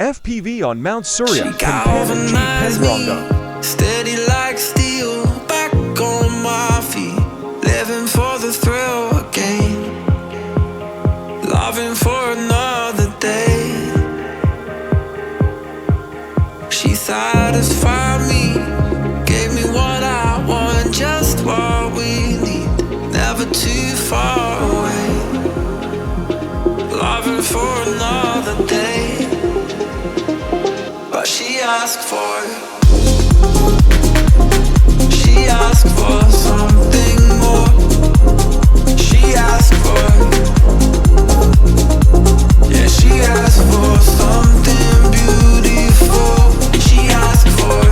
FPV on Mount Surya, She galvanized me, steady like steel, back on my feet, living for the thrill again, loving for another day. She satisfied me, gave me what I want, just what we need, never too far away, loving for another day. But she asked for something more. She asked for, yeah, she asked for something beautiful. She asked for,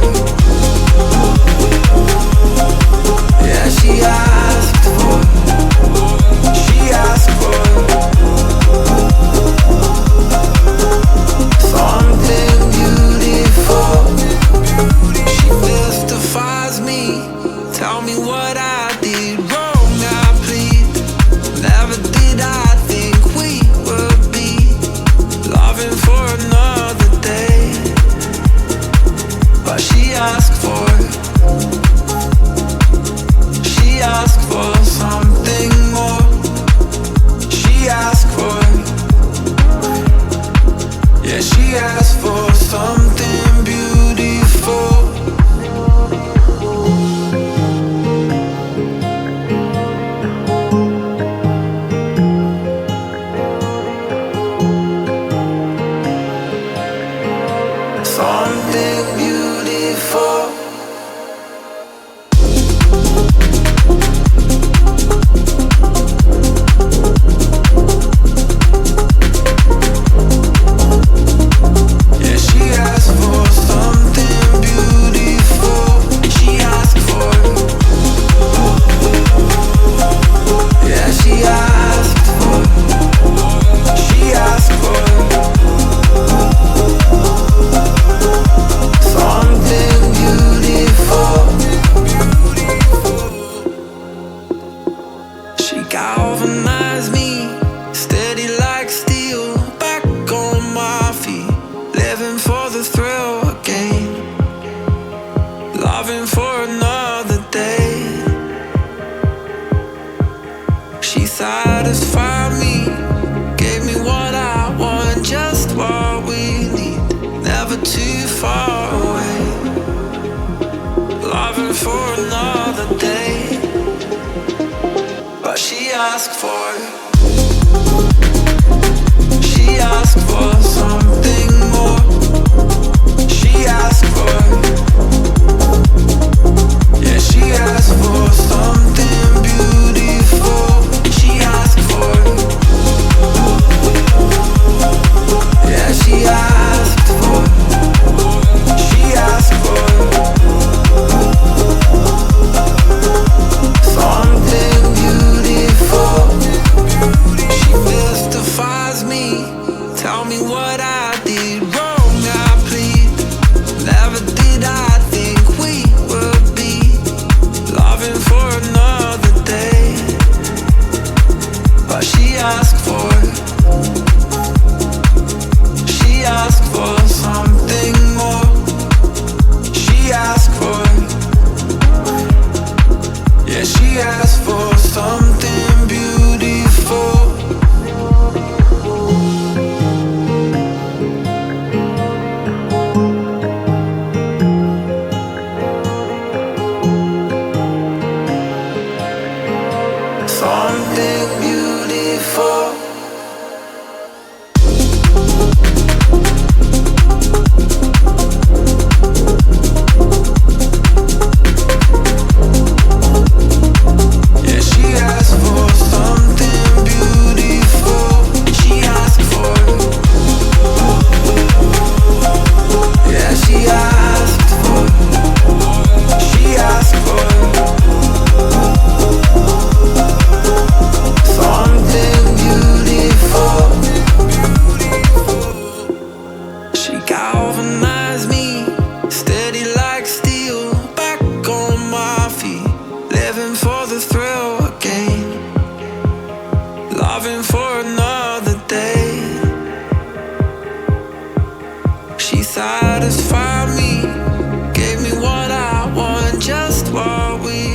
yeah, she asked for, she asked for something beautiful. She mystifies me, tell me what I did wrong, I plead. Never did I think we would be loving for another day. But she asked for something more. She asked for, yeah, she asked for something beautiful. Something beautiful. Yeah, she asked for something beautiful. She asked for, yeah, she asked for, she asked for something beautiful. She galvanized me, steady like steel, back on my feet, living for the thrill again, loving for another day. She satisfied me, gave me what I want, just what we need, never too far away, loving for another day. But she asked for something more. She asked for, yeah, she asked for something beautiful. She asked for, yeah, she asked for, she asked for something beautiful. She mystifies me, tell me what she satisfied me, gave me what I want, just what we